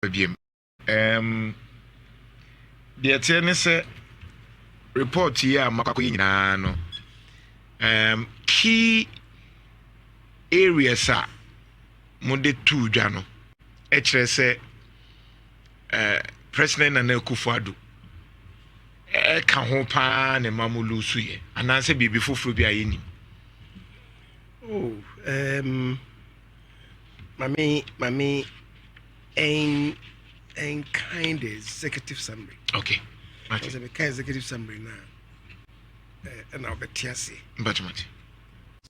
The attendance report here, no. Key areas are Monday 2 Jano. HRS President and Kufuadu. Ka ho pa ne mamulu suye. Ananse bibi fufu bi ayini. Oh, Mami, and kind executive summary. Okay. Because a kind executive summary now. And I'll bet you But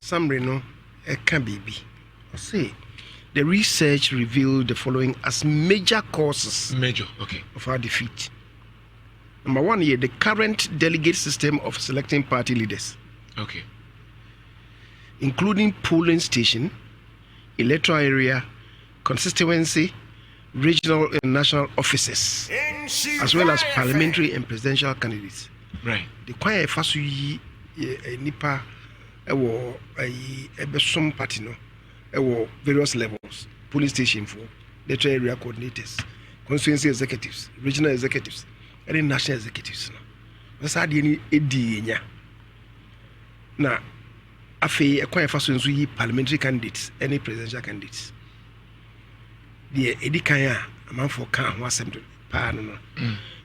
summary no, can be. Say the research revealed the following as major causes. Okay. Of our defeat. Number 1 here, the current delegate system of selecting party leaders. Okay. Including polling station, electoral area, constituency, regional and national offices, as well as parliamentary and presidential candidates. Right. The choir fasu yi nipa ewo some party no ewo various levels, polling station for electoral area coordinators, constituency executives, regional executives, and national executives. That's how the edi nya. Na afi choir fasu nso yi parliamentary candidates, any presidential candidates. The edikanya amanfo kan ho asem pa no.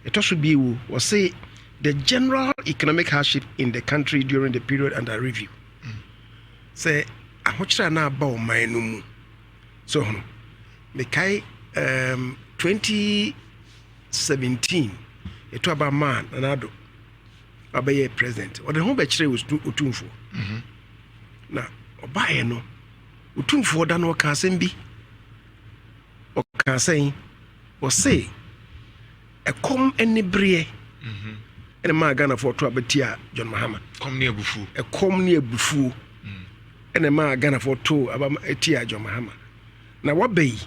It also be will say the general economic hardship in the country during the period under review. Say ahochira na ba o man no mu. So me kai 2017 eto aba man anado abaye president. O de ho be kire was otumfo. Na obaye no otumfo da no ka asem bi. O ka say o say a come any brie and ma Ghana for to abetia John Mahama come near bufu a come near bufu and ma Ghana for to abetia John Mahama na what be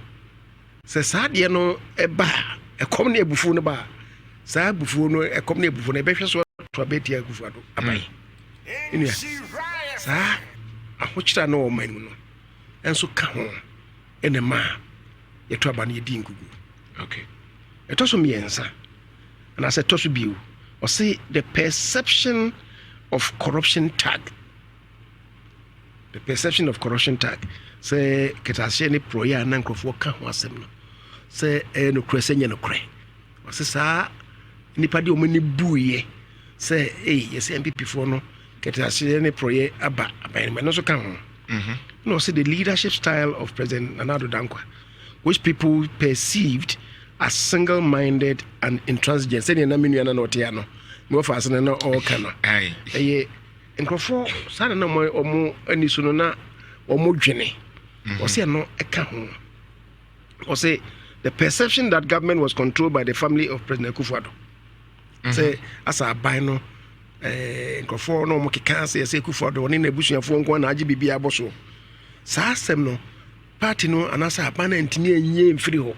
say sad ye no e ba a come near bufu no ba sa bufu no e come near bufu na be hwe so to abetia Kufuado abai enia sa ahochira no o man no enso ka ho ene ma ye to aba na ye di nkugu. Okay. It also means, and I said, to be, or say the perception of corruption tag. The perception of corruption tag. Say, Ketasheni Proya and Uncle for Kawasim. Say, no crescent, no cray. Or say, sir, Nipadi Omini Buye. Say, yes, NPP for no, Ketasheni Proye Abba, but also come. No, say the leadership style of President Nanado Dankwa, which people perceived as single-minded and intransigent. Say na minu na otiano. Mo fa asana na all kana. Eh nkrofo sada na mo omo anisu no na omo dwene. O say no eka ho. O say the perception that government was controlled by the family of President Kufuado. Say as a buy no nkrofo no mo keka say Kufuado oni na busuafo nko na agi bibia aboso. Sa asem no party no anasa abana ntini enye mfiri ho.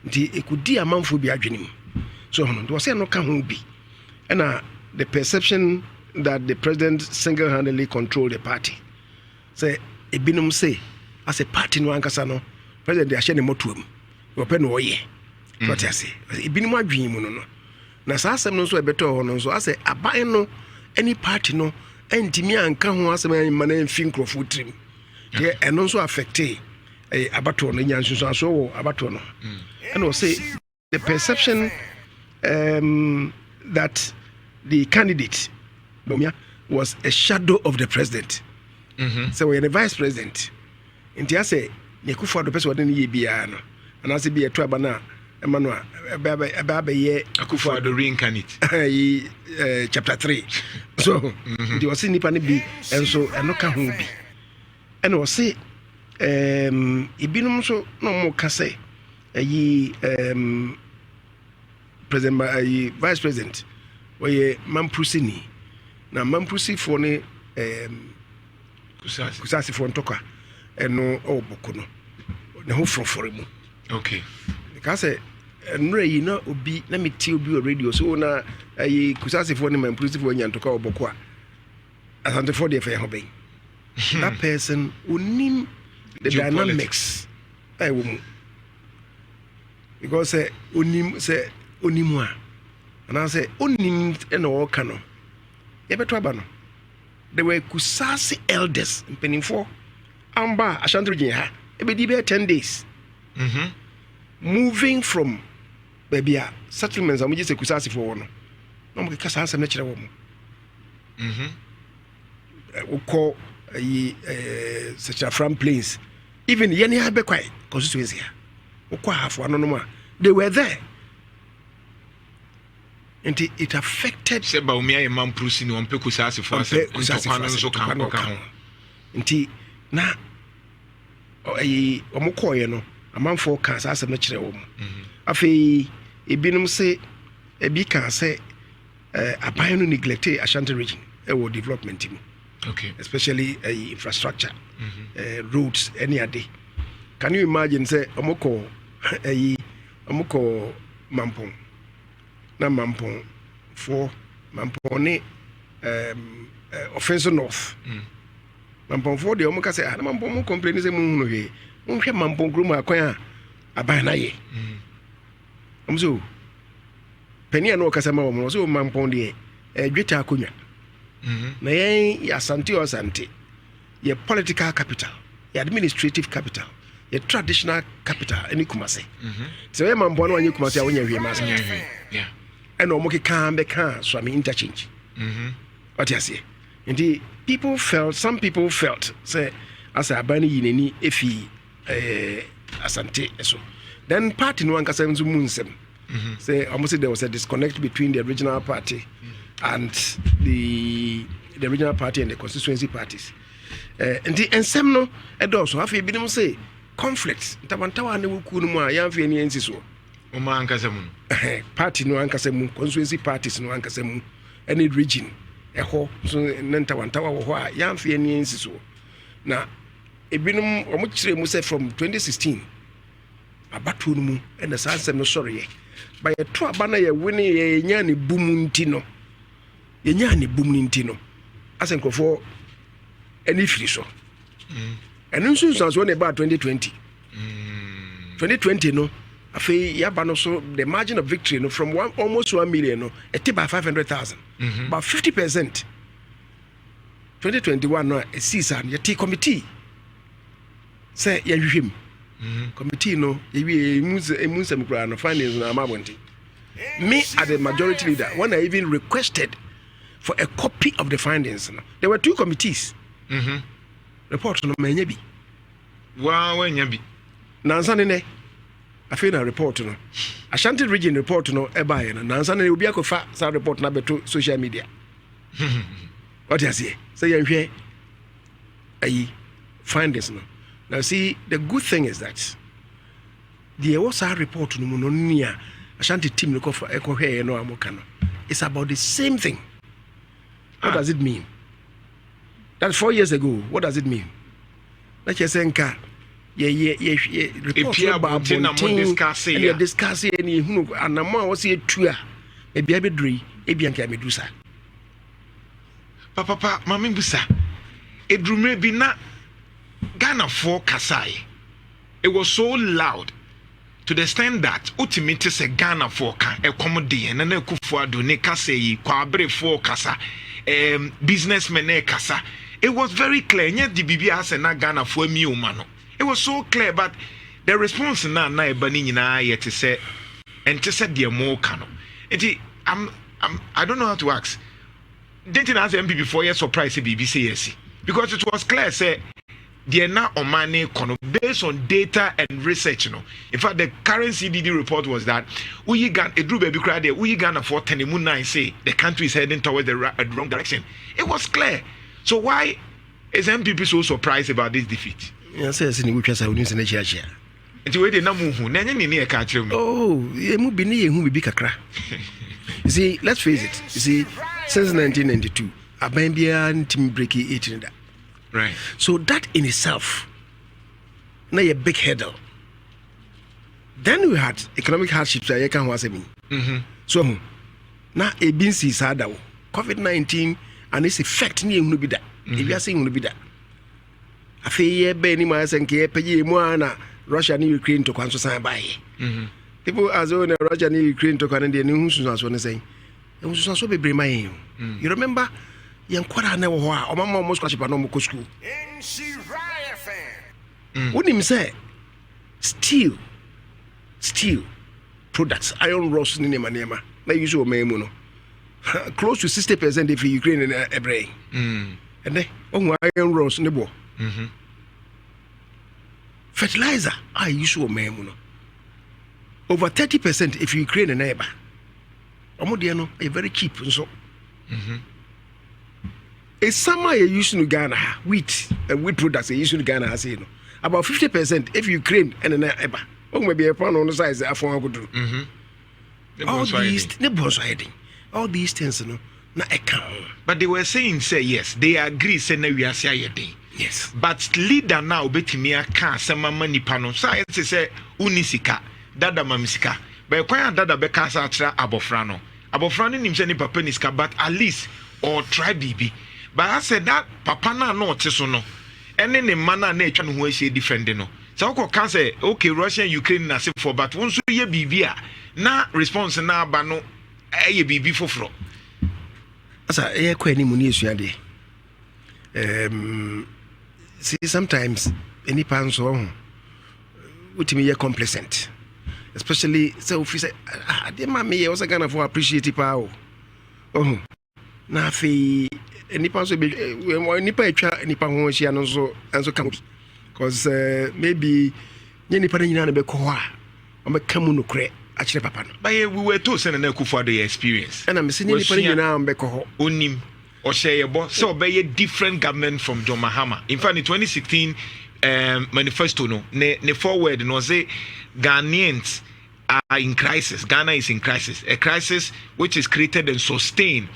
The ekudi amanfo bi adwenem. So no say no ka ho bi. And the perception that the president single-handedly controlled the party. Say ebinum say as a party no ankasa no president dey ahye ne motuam. We open no ye. What you say? Ebinum adwen mu no. Na sa asem no so ebeto ho no so as aban no any party no entimi anka ho asem man na mfi nkrofo trim. Ye eno so affecte abato no nyansu so abato no. And will say the perception that the candidate was a shadow of the president. So we're the vice president. And I say, Nekufa the person who didn't be and I say be a trabana, Emmanuel, Akufa the reincarnate. Chapter 3. So there was in Nipani be and so and no can be. And will say, Ibinum so no more can say. President vice president where Mampusini na Mampusi for ne kusasi for ntoka eno obokono ne ho frofore mu. Okay, because nre yi na obi na meti obi radio so na kusasi for ne Mampusi for nyantoka oboko a asante for the fair hobe. That person unim the dynamics I will because onimwa and I say onim and all cano ebeto there were Kusasi elders in Penifo Amba Ashanti region ha ebedi be 10 days moving from baby settlements am just Kusasi for no no mo kasa ansem na kire wo mo we call such a from place even yeni ha be kwai constituency ha we call half one no they were there. And it affected Seba umia imam prusi ni wampe kusasi for us ntokwana nso kan nti na omokoye no amanfo kan sa asem na kire wo afei ebinom se ebi kan se aban no neglect Ashanti region e development team, okay, especially infrastructure, roads, any other. Can you imagine say omoko mampong na mampong for mampong ne offensive north mampong for de omoka say na mampong mo complain say mo hunu he mo hwe mampong group akwan aban na ye omso penia no kasa ma mo so mampong de dweta akonya na yen ya asante ye political capital, ye administrative capital, ye traditional capital any Kumase. So ye mampong no anyi Kumase a wonya hwe ma say yeah, and omoke kan be kan so I mean interchange what you say. Indeed, some people felt say as a bani yineni efi asante so then party no ankasa nzu munsem say almost there was a disconnect between the original party and the regional party and the constituency parties. And the ensem no edoso afi binim say conflicts ntabantawa ne wuku no mu a yamfe ani ensi so o ma ankasa mu party no ankasa mu constituency parties no ankasa mu any region eho so ntabantawa wo ho a yamfe ani ensi so na ebinum omo kire mu say from 2016 abatu no mu and the sansem no sorry by a to abana ye wini ye nya ne bumunti no ye nya ne bumunti no asenkofo any free so and nso so na about 2020 no afi yaba no so the margin of victory no from almost 1 million no it by 500,000 about 50%. 2021 no a season ye T committee say ye hwem committee no ye emunsem kura no finance na amabonti me as the majority leader when I even requested for a copy of the findings no, there were 2 committees report no manya bi wa wanya bi nansa ne afi na report no Ashanti region report no eba ye no nansa ne obi akofa sa report na beto social media what you say you hwe ayi findings no. Now see, the good thing is that the Osei report no no nia Ashanti team no for echo here no amoka no, it's about the same thing. What does it mean? That's 4 years ago. What does it mean? Like you say, nka ye report about discussing any who and na mo was tua e bia bedri e bia nka medusa papa mami busa edrume bi na Ghana for Kasai. It was so loud to the extent that ultimately say Ghana for can accommodate and then kufu ado ne kasa yi kwabre for kasa businessmen e kasa. It was very clear. Nyɛ the bibi ase na Ghana for mi umano. It was so clear, but the response na eba ni nyina yet say and to say the more kano. I don't know how to ask. Didn't answer NPP 4 years surprise BBC yes because it was clear say they are now on money based on data and research. In fact, the current CDD report was that we Ghana for 10 say the country is heading towards the wrong direction. It was clear. So why is NPP so surprised about this defeat? Yes, in which I wouldn't say church. Oh, you see, let's face it. You see, since 1992, Abambia team breaking 18. Right. So that in itself, now a big hurdle. Then we had economic hardships. I can't was So now a BNC sad COVID-19 and its effect near no be that. If you are saying no be that. I feel Benny Myers and Kpg Moana, Russia and Ukraine to console by. people as well in Russia and Ukraine to Canada and who's saying, and who's also be bring my you remember, young Quara never or Mamma almost catch up on Nomoko school. Wouldn't him say, steel products, iron rods, Nema, na usual Memuno. Close to 60% if Ukraine and Ebre. And then, iron rods, Nebo. Fertilizer, I usual Memuno. Over 30% if Ukraine and neighbor. Omodiano, a very cheap and so. A summer you use in Ghana, wheat and wheat products they use in Ghana, I say, about 50% if Ukraine and an neighbor. Oh, maybe a pound on the size of a good. All these things, no, not account. But they were saying, say yes, they agree, say no, we are saying. Yes. But leader now, Betimia can some money panel. Science say, Unisika, Dada Mamisika. But when Dada Becasa Abofrano. Abofrano him sending Papeniska, but at least or try BB. But I said that Papana no Tesono. And then the manner nature who is defending no. So I can say, okay, Russia, Ukraine, na for, but once you BB, na response na bano, a BB for fro. As a query munition, see, sometimes any pounds on with me complacent, especially so if you say, dear mammy, I was going to appreciate it. Oh, nothing. Any pounds will be any picture, any pound she and so comes because maybe any panina be coa or come no cre actually papa. But we were told sending a for the experience, and I'm seeing any panina and beco onim. Or say a boss, so be a different government from John Mahama. In fact, in 2016 manifesto, no, ne forward, no, say Ghanaians are in crisis. Ghana is in crisis, a crisis which is created and sustained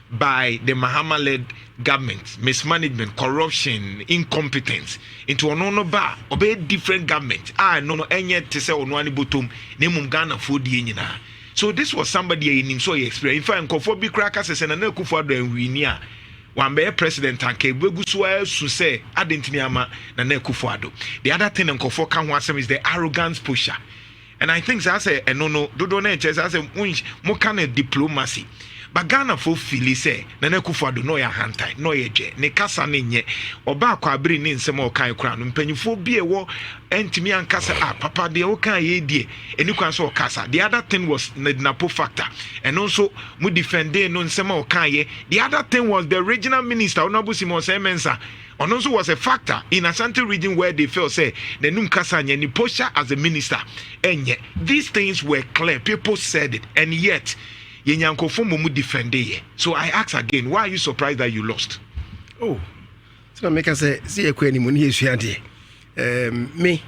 by the Mahama-led government, mismanagement, corruption, incompetence. Into an bar, obey different government. No, enye te say onwani bottom, nemum Ghana food yenina. So this was somebody in him so he experienced. In fact, Kofobi crackers and an Kufuado and Winia. One bear president and Kebuguswa to say, Adentiniama, Nane Kufuado. The other thing in Kofo Kanwasem is the arrogance pusher. And I think that's a no, Dodone, as a more kind of diplomacy. But Ghana for Philly say, Nane Kufuado, no ya hantai, no ye je, ne kasa ninye, oba kwa bri nin semo kai crown, penifo be a war, and to me and kasa, papa, the oka ye die, and you can so kasa. The other thing was the Napo factor, and also mu defende non semo kaye. The other thing was the regional minister, Osei Kyei Mensah, and also was a factor in Ashanti region where they felt say the num kasa ni posture as a minister, and yet these things were clear. People said it, and yet. So I ask again, why are you surprised that you lost? Oh, so I make us say, see a queen when he is here. Me,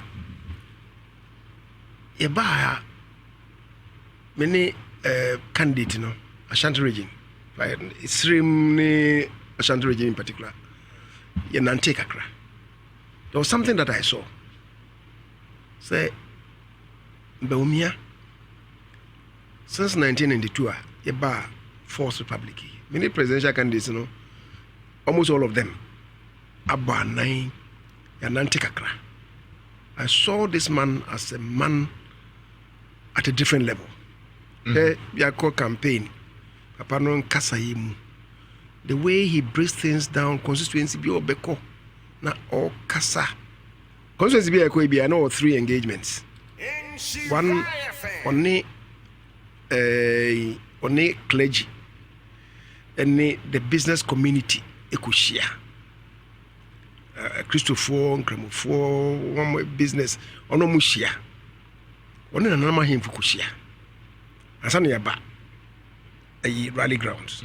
a bar, many candidates, you know, Ashanti region, like extremely Ashanti region in particular, Yanante Kakra. There was something that I saw. Say, Beumia. Since 1992, a bar Fourth Republic. Many presidential candidates, you know, almost all of them, Abba Nine, Yanante Kakra. I saw this man as a man at a different level. The Yako campaign, Papanon Kasaimu, the way he breaks things down, constituency be Beko, na all Kasa. Constituency be Akoibi, I know 3 engagements. One only. On clergy and the business community ekushia Christopher Nkramofor one more business ono mushia ono na nama him fukushia asana yaba a rally grounds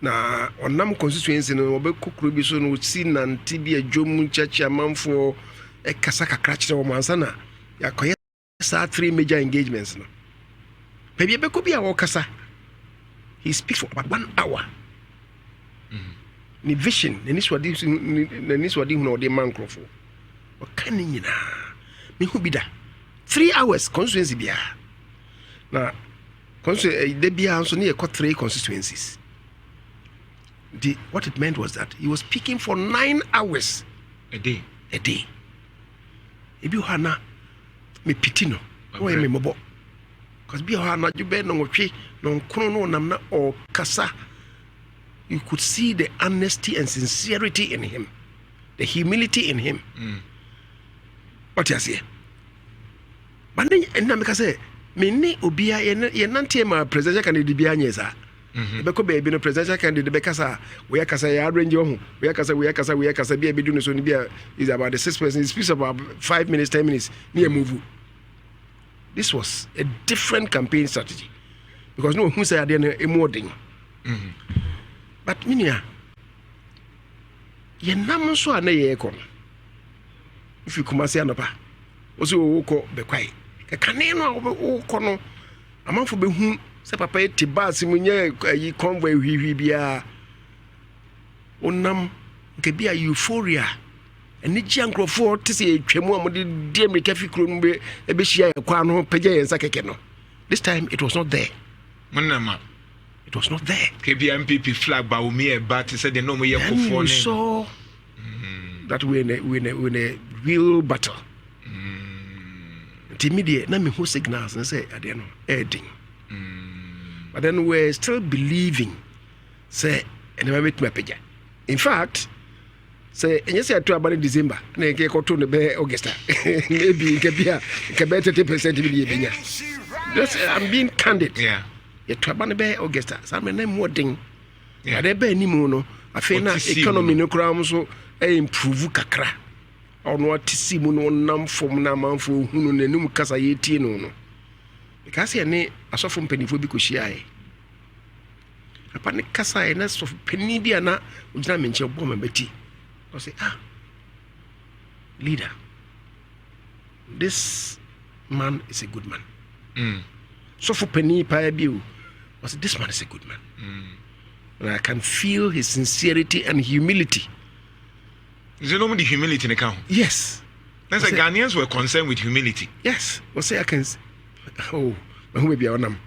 na onam constituency no obekukuru bi so no si nanti bi adwom church amanfo e kasa kakra kire wo mansana yakoye sa 3 major engagements no. Maybe a be a kasa. He speaks for about 1 hour. Ni vision, ni swadi no de mancrofo. O kanina. Me who be da. 3 hours constituency bia. Na constituency de bia also near 3 constituencies. What it meant was that he was speaking for 9 hours a day. If you hana me pitino, me mobo. because be na jube no hwe no kono no nam na or kasa. You could see the honesty and sincerity in him, the humility in him. What you say? But then, and now because say, me obia ye nante ma presidential candidate bia nyesa. Beko be no presidential candidate bekasa we kasa ya arrange ho. We kasa bia be do no so ni bia is about the 6 person. It speaks about 5 minutes, 10 minutes. Near move. This was a different campaign strategy because no who say there a more thing. But minia ye nam so ana ye ko if you come say anopa o se o ko be kwai ka kane no o ko no amanfo be hu se papa e ti bus munye yi convoy hwihwi bia onam nke bia euphoria eni gia nkrofo te se twemu amode di America fi kro no be e be hia kwa no pagya yensa keke no. This time it was not there. Munama it was not there. NPP flag ba umi but said they no more yakofo ne. So that we in a real battle. Immediate na me who signals and say I no heading. But then we're still believing say and never meet my page. In fact, say and yes I to about December na ke ko to be August. Maybe ke be 30% be benya. I'm being candid. Yeah. You to about be August. So me na more ding. Yeah, there be ni mu no. Afi na economy no kra so improve kakra. Ono atisi mu no nam fom na manfo hunu nanum kasa yetie no because ene asofo mpanifo bi ko hia apa ne kasa ene so pani bia na ogina menche bo ma beti o say leader, this man is a good man. So for pani pa biu o say this man is a good man. And I can feel his sincerity and humility. Is it normally humility in account? Yes. That's like Ghanaians were concerned with humility. Yes. Well, say I can. Oh, who will be on them?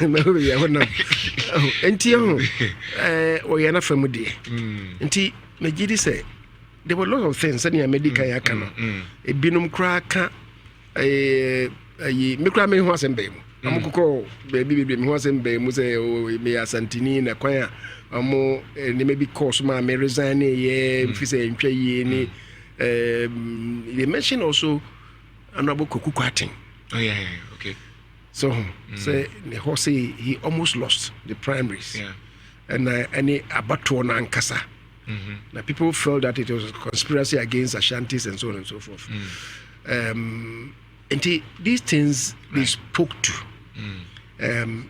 You're not familiar. Until Majidi say there were a lot of things. Any medical yakano, a binum cracker, a micrame horse and baby. I'm baby horse and baby. Muse me a santini na kwaya. Amo maybe course ma me resign ye mfise ntwa ye ni they mentioned also honorable Koku Kwating. Oh yeah, okay. So say Osei he almost lost the primaries. Yeah. And any abato na ankasa. Now people felt that it was a conspiracy against Ashantis and so on and so forth. And these things they spoke to. And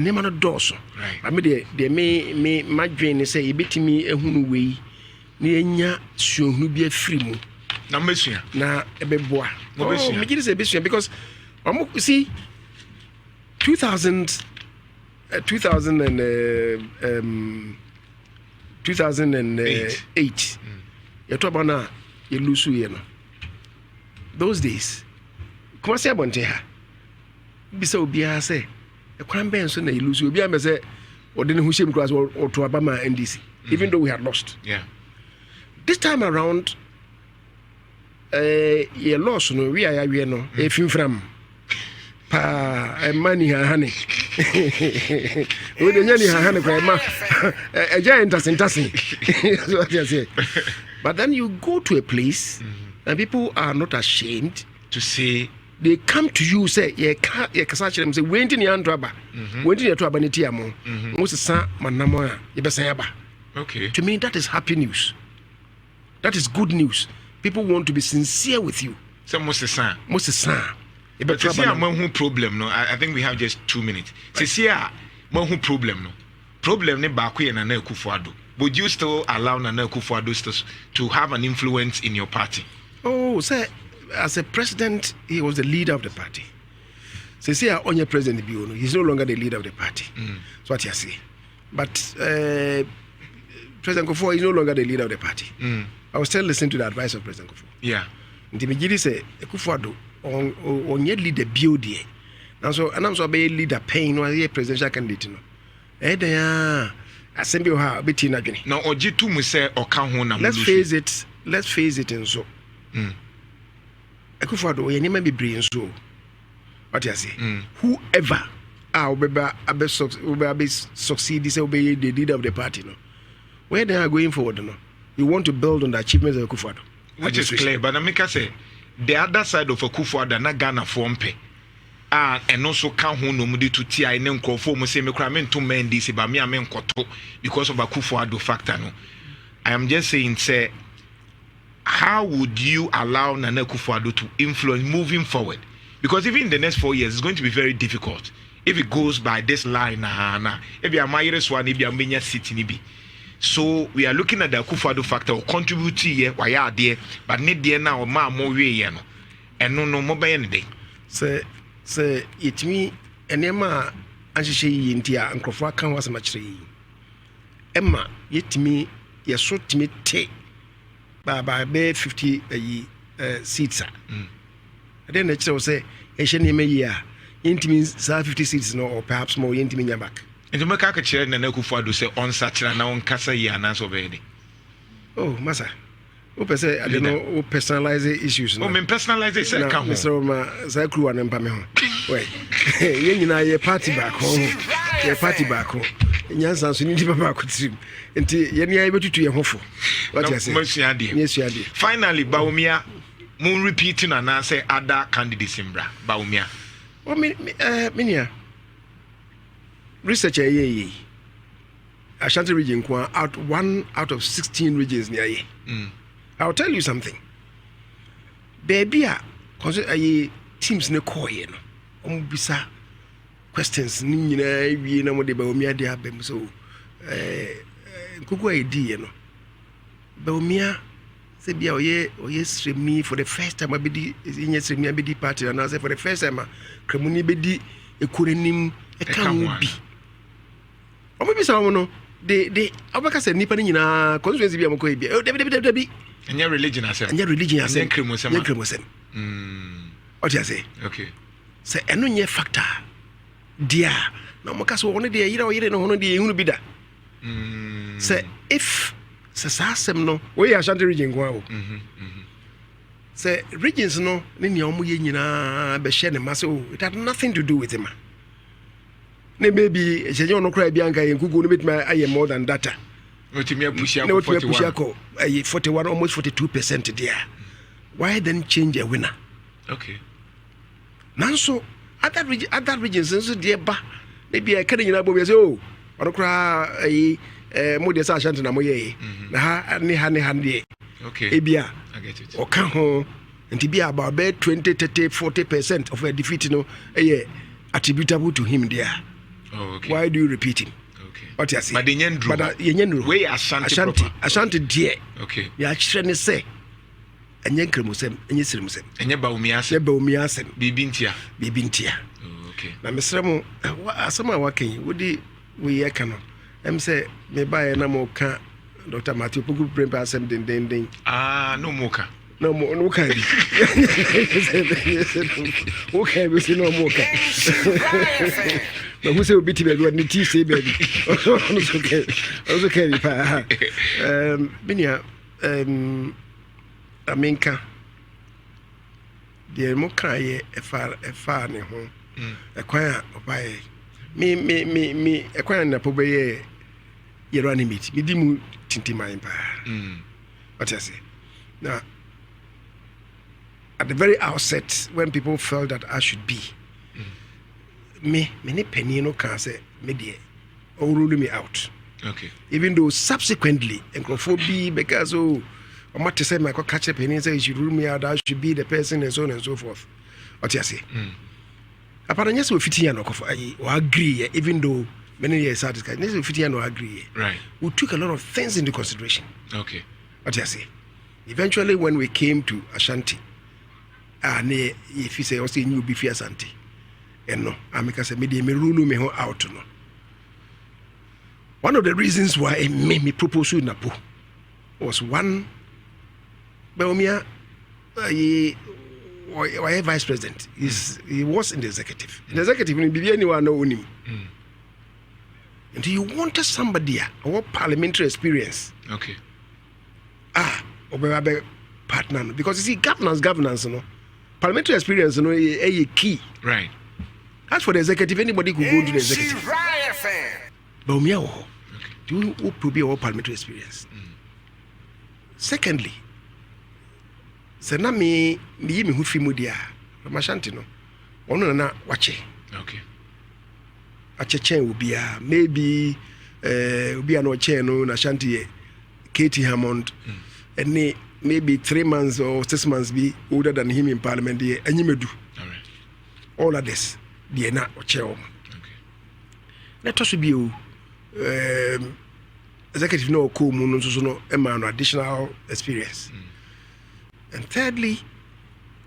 name no doso. Right. I mean they me my dream say e betimi ehunu wei na enya suohunu bi afiri mu na mesua na ebeboa no besua me give say besua because see 2008 you talk about na you lose you know those days come say abonte ha bisa obiara say ekwan ben so na ilusi obi am say odene hu shem class or to abama NDC even though we had lost. Yeah. This time around ye lost no we are we no e finfram pa money hane we dey nyani hane kwa ma a giant intensity so what you say. But then you go to a place and people are not ashamed to say they come to you say ye kasa them say wenti ni andraba wenti ni atoaba neti amo mosesa manamo a ye besan aba. Okay, to me that is happy news, that is good news. People want to be sincere with you. So mosesa but see a man who problem no I think we have just 2 minutes. See a man who problem ne ba ko ye na Akufo-Addo. Would you still allow Nana Akufo-Addo to have an influence in your party? Oh, sir, as a president, he was the leader of the party. So, see, on your president, he's no longer the leader of the party. That's what you see. But President Akufo is no longer the leader of the party. I was still listening to the advice of President Akufo. Yeah. And the say, Akufo-Addo, on your leader, build ye. And so, I'm so be leader paying or a presidential candidate. Assembly ha beti na dwene. Now oji tu mu say oka ho na let's face it and so. Akufo-Addo ye nyema be brain so what you say whoever will succeed this will be the leader of the party no where they are going forward no you want to build on the achievements of Akufo-Addo which is clear but Namika say the other side of Akufo-Addo na Ghana form pe and also can who no mudi to tia in nkrofo mo say me kra me to men this ba me am nkoto because of Akufo-Addo factor no I am just saying say how would you allow Nana Akufo-Addo to influence moving forward? Because even in the next 4 years, it's going to be very difficult if it goes by this line. So we are looking at the Akufo-Addo factor or contribute here, why are there, but need there now, more way, and no more by any day. Say, it me, and Emma, and she India and Crawford can was much. Emma, yet me, you should me take. By 50 seats. Then the child say, a shiny may year, means 50 seats no, or perhaps more intimate back. And to make a chair and Akufo-Addo say on such and now on Casa and answer already. Oh, Massa. Who say, I don't know who personalize issues. Oh, mean personalize it, sir. Come, Mr. Zakru and Empamel. Wait, you a party back home, your party back home. Yes, I need to back with him. And you're able to your hopeful. What you say? Yes, you did. Finally, Baumia, moon repeating and answer other candidates in Bra. Baumia. Oh, Minia. Researcher, Ashanti region, one out of 16 regions near ye. I'll tell you something. Baby, consider teams ne koye no. Bisa questions ni nyina wie na mo de Baumia de abem so kuku ID no. Baumia say bia oye sremi for the first time abedi inye sremi abedi party and say for the first time kramuni bedi ekorenim e kan bi. Omo bi sa mo no de abaka say nipa ni nyina constituency bia mo koye bia debi and your religion asem. And your religion asem. Kremosem. What you say? Okay. Say eno nye factor. Dia. Na mo kaso wono dia yire no hono dia ehunu bi da. Say if sasasem no we Ashanti region kwa o. Say regions no ne nia omo ye nyina be share ne ma so it had nothing to do with him. Ne maybe seje ono kra bi anka yenkugo no betima aye more than data. No, push 41, almost 42% there. Why then change a winner? Okay. Now, so other regions, so dear, maybe I can't even say, oh, or cry a modest Ashanti Namoye, Handy. Okay. Ebia, I get it. Or come home and to be about 20, 30, 40% of a defeat, attributable to him there. Oh, okay. Why do you repeat him? But the Yendu, way Ashanti dear. Okay. Ya children say, and Yankremosem, and Yesrimsem, and Yabaumias, Bibintia. Okay. Now, Mr. Mo, some are working, would we cannot. Say, may buy a number can Dr. Matthew Pugu bring pass and ding. No mocha. No more, no kind. Okay, we see no more. But who say we beat him when the tea say baby? Okay. Binia, Aminka, the Mokai, a far near home, a choir by me, a choir in a pobe, you're running meet, me dimu tinti my empire. What I say now. At the very outset, when people felt that I should be, many penny no can say media or ruling me out. Okay. Even though subsequently, encophobia because I'm not to say my catch a penny and say you should rule me out, I should be the person and so on and so forth. What you say? Apparently, yes, we fit here no or agree, even though many years out, yes, we fit here no agree. Right. We took a lot of things into consideration. Okay. What you say? Eventually, when we came to Ashanti. If you say, also, you be fierce auntie. And no, I make us a media me rule me out. No. One of the reasons why it made me propose to Napo was one, Baumia, why vice president, he was in the executive. In the executive, he be anyone know him. And you wanted somebody or parliamentary experience. Okay. Or partner, because you see, governance, you know. parliamentary experience no a key. Right. As for the executive, anybody could go to the executive. But we are do probably our parliamentary experience. Secondly, sena me who fi mudia mashanti no ono na wache. Okay. Achechen ubia maybe ubia no che no na shanti Katie Hammond and maybe 3 months or 6 months be older than him in parliament the enyimedu. All right. All of this the na wache o. Okay. Let us be executive no ko mu no so no emma additional experience. And thirdly,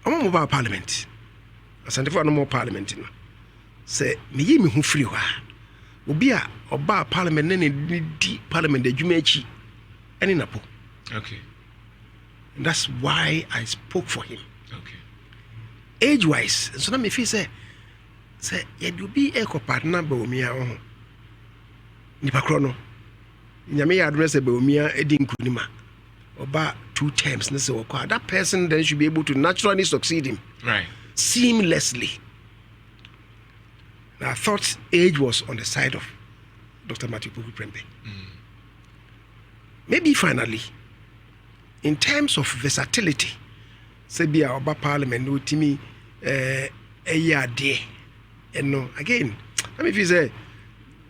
I'm about parliament. As I no more parliament no. Say me yi me hu free hwa. Obi a oba parliament ne di parliament adwuma achi ene napo. Okay. And that's why I spoke for him. Okay. Age wise, so na me feel say you do be a partner ba omi a ho. Nipa kro no. Nyame ya address ba omi a edi nkunima. Oba 2 times that person then should be able to naturally succeed him. Right. Seamlessly. Now, I thought age was on the side of Dr. Matthew Poku Prempeh. Maybe finally, in terms of versatility, say be our parliament no timi a year day. And no, again, I mean if you say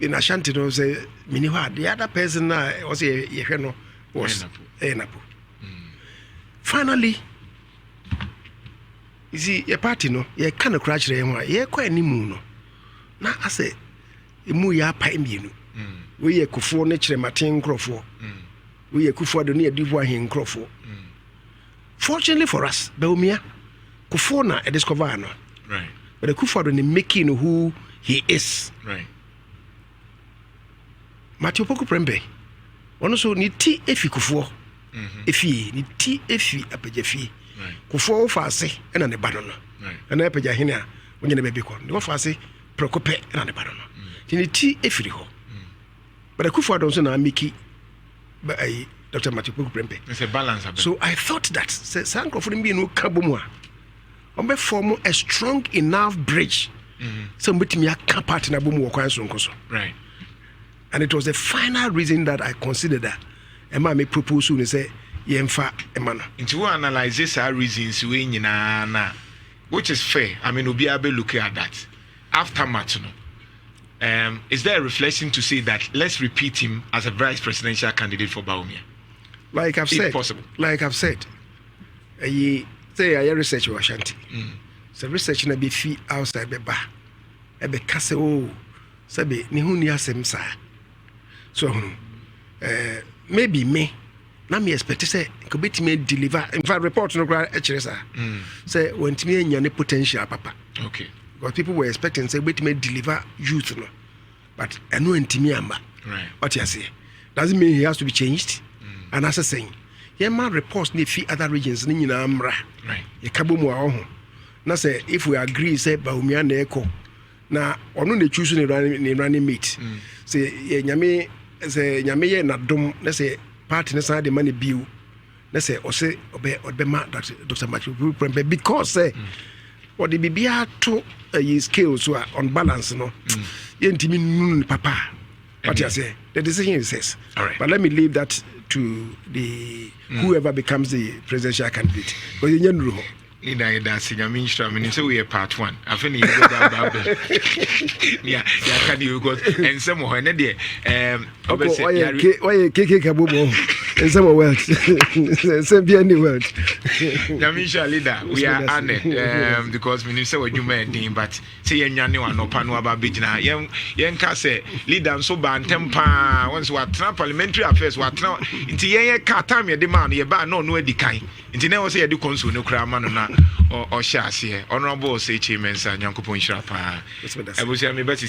in Ashanti no say miniwa the other person was Enapo. Finally, you see, your party no, you can't crash the one, you quite any moon. Now I say, you move your pine, we are Kufu nature Martin Crawford. We are Kufu the near Divoire in Crawford. Fortunately for us, Belmia, Kufona a discoverano. Right. But the Kufu in making who he is. Right. Matthew Poku Prempeh. Also ni ti efi Kufuor efi ni ti efi apejafi Kufuor fa ase na ne ba no na apeja hene a onye na be ko ne fa ase prekope na ne ba no ni ti efi ho but Kufuor don so na miki ba ai Dr. Matthew Poku Prempeh it's a balance so I thought that sankofo bi no ka bomu a on be form a strong enough bridge so mbetimi aka part na bomu wo kwan so nkoso right. And it was the final reason that I considered that Emma may propose to say Yemfa Emma. Into who analyzes our reasons we na which is fair. I mean we'll be able to look at that. After Martino. Is there a reflection to say that let's repeat him as a vice presidential candidate for Bawumia? Like I've said, possible. Like I've said, I say I research Ashanti. So research na be fee outside beba. Ebe kase o sabe ni hu ni asem sa. So maybe me na me expect say ko betime deliver in fact report no gra echiresa say when me anya ne potential papa. Okay. Because people were expecting say betime deliver youth no but eno ntimi amba. Right. What you say doesn't mean he has to be changed. And as I saying yeah man reports ne fi other regions ni nyina amra. Right. Ye kabo mu a ho na say if we agree say Bawumia na eko na ono na choose ne running mate say nyame say nyame ye na dom na say party na say the money bill na say o say obe ma Dr. Matthew Prempeh because say what the bibia to skills were on balance no ye ntimi nunu papa what you say the decision is says all right. But let me leave that to the whoever becomes the presidential candidate because you know Ida dancing, I mean, so we are part 1. I think you go back. Yeah, can you go and somewhere in there? Why KK Kabubo and some world, some any world. Yamisha leader, we are honored because Minister what you made, but say Yanni one no panu about Bijna. Young Casse, leader so ban temper once what parliamentary affairs, what now into ye time your demand, ye ban no decay. Into never say I do consul no craman or Shas here. Honorable Osei Kyei Mensah, Nyankopon Shirapa. I will say,